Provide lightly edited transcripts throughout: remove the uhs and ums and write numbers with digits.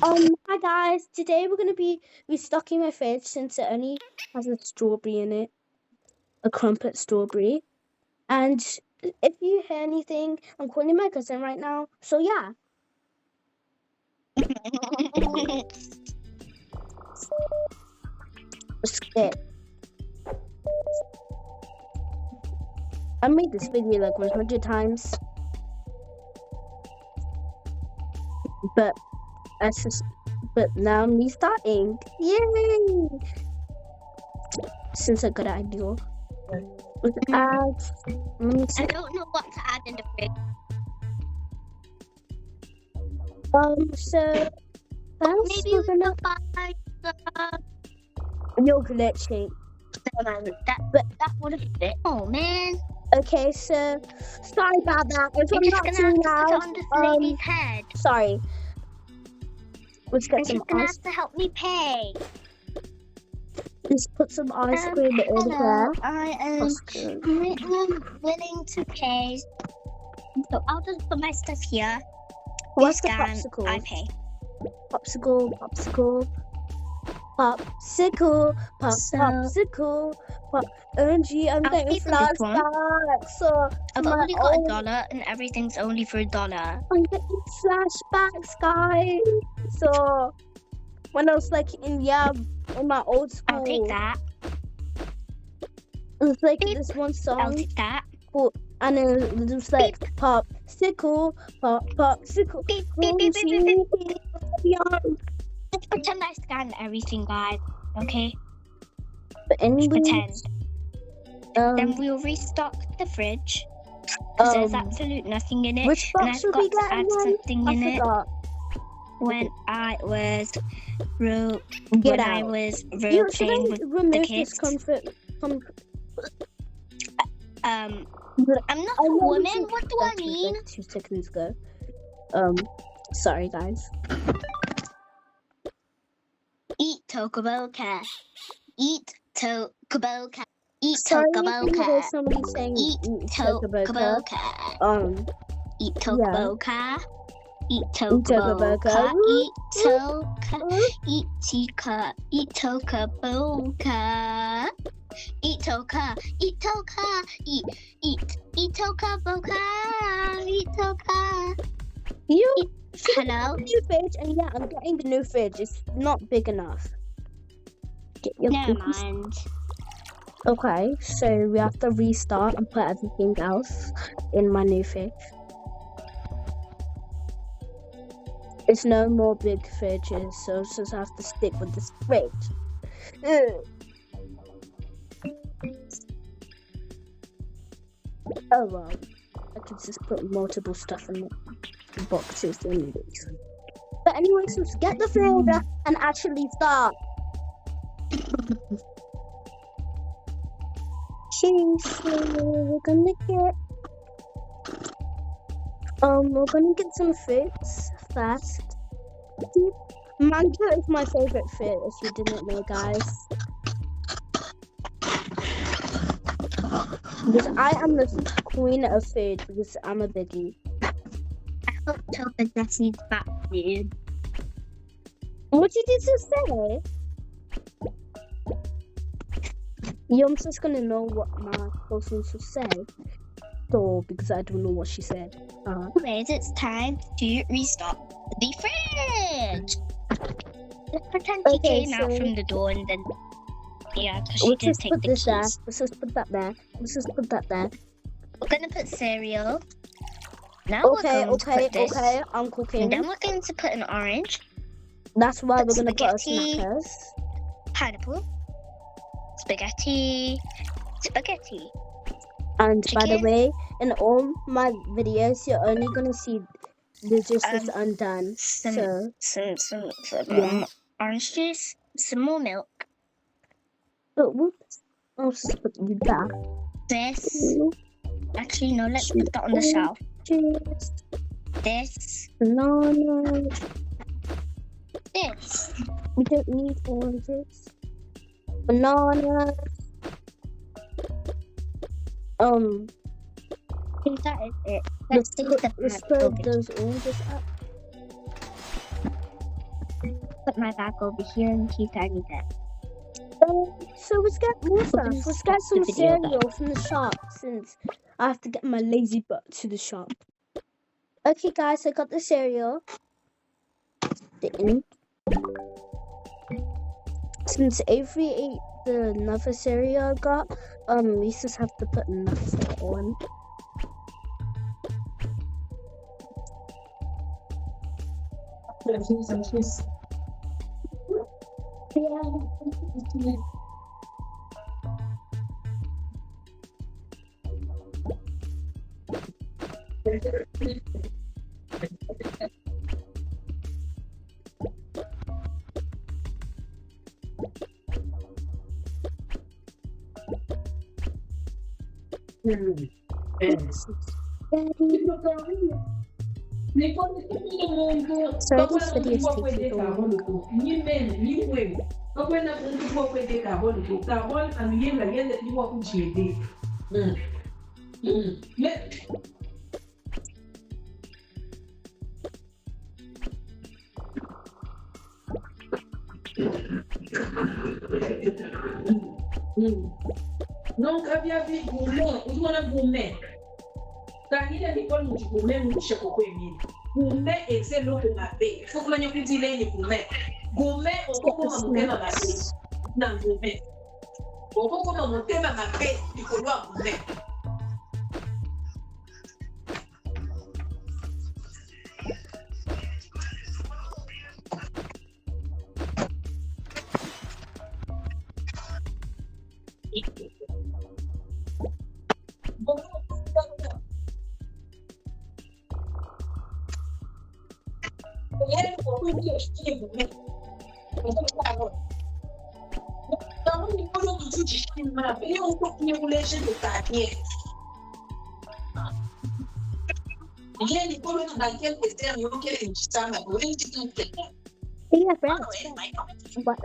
Hi guys. Today we're gonna be restocking my fridge since it only has a strawberry in it, a crumpet strawberry. And if you hear anything, I'm calling my cousin right now. So yeah, skip. I made this video like 100 times, but but now I'm restarting. Yay! Since I got an idea with ads. I don't know what to add in the fridge. So first Maybe we're we gonna. could buy You're glitching. that would have fit. Oh man. Okay, so sorry about that. If You're I'm just not gonna too have to put it loud, on this lady's head. sorry. Let's get And some she's gonna ice. have to help me pay. Let's put some ice cream in Hello, here. I am willing to pay. So I'll just put my stuff here. What's the Scan, popsicle? I pay. Popsicle, popsicle, popsicle, So- popsicle, pop. OMG, I'm I'll getting pay for this one. flashbacks. So I've only got $1 and everything's only for $1. I'm getting flashbacks, guys. So when I was like in my old school, I'll take that. it was like this one song. I'll take that. And it was like popsicle, popsicle. Beep, beep, beep, beep, beep, beep. Let's pretend I scanned everything, guys. Okay? But anyway, Pretend. Then we'll restock the fridge. Because there's absolute nothing in it. which And box I've should got we to get add again? something I in it forgot. when I was Get I out. was You should playing with remove the this kids. comfort. I'm not I a know woman. you What do I mean? 2 seconds ago. Sorry guys. Eat Tokaboka. Eat Tokaboka. Eat Sorry if you Tokaboka. hear somebody saying Eat Tokaboka. Tokaboka. Eat Tokaboka. Eat Tokaboka. Tokaboka. Eat Toka. Eat Tika. Eat Tokaboka. Eat Toka. Eat Toka. Eat Tokaboka. Eat Toka. You Hello? new fridge, and yeah, I'm getting the new fridge. It's not big enough. Get your Never cookies. mind. Okay, so we have to restart and put everything else in my new fridge. It's no more big fridges, so I just have to stick with this fridge. Ugh. Oh well, I could just put multiple stuff in the boxes in these. But anyways, let's get the fridge and actually start. We're gonna get some fruits first. Mango is my favorite fruit, if you didn't know, guys. Because I am the queen of food, because I'm a biggie. I hope Toka Jesse's back soon. What did you just say? You're just gonna know what my person should say. So, because I don't know what she said. Anyways, it's time to restock the fridge. Let's pretend she Okay, came out so- from the door and then, yeah, because she Let's did just take put the this there. keys. Let's just put that there. Let's just put that there. We're gonna put cereal. Now Okay, we're going to put this. okay. I'm And cooking. then we're going to put an orange, That's why we're gonna put our spaghetti. snackers. pineapple, spaghetti. And by the Chicken. way, in all my videos, you're only gonna see there's just this undone. Some Yeah. orange juice, some more milk. But whoops, I'll just put you back. This. Actually, no, let's put that on the shelf. Juice, This. bananas. This. We don't need oranges. Bananas. I think that is it. Let's take the Let's pineapple. put those oranges up. put my back over here in case I need that. So let's get more stuff. Let's Let's get stop some the video cereal from the shop since I have to get my lazy butt to the shop. Okay, guys, I got the cereal. Since Avery ate the another cereal I got, we just have to put another on. Sorry, this video is taking Nunca havia visto gourmet, gourmet. Kahila ni kwa mtu gourmet mwisho kwa mimi. Gourmet ese lo kumabe. Faut que nous dire les gourmet. Gourmet on peut comment monter ma mabe. Non gourmet. On peut comment monter ma mabe, il faut voir gourmet. Yeah, friends. What?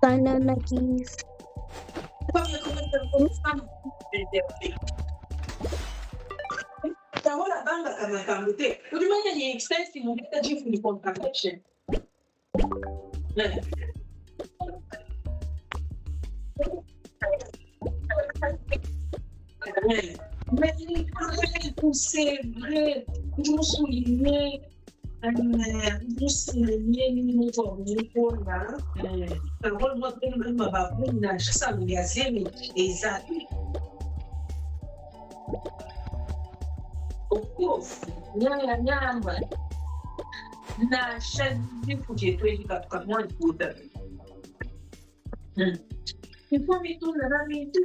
Banana keys. Tahola banga kama kamute. Ulimanya ni expensive mungeta jifu ni contraction. Mais pousser vrai, je souligner vous souligner ni formule pour là. Parole moi même ma babuna, ça me gazemi exact. Of course, nyama na shazi kujetweni katika mwani kuda. Informe tu na mimi tu.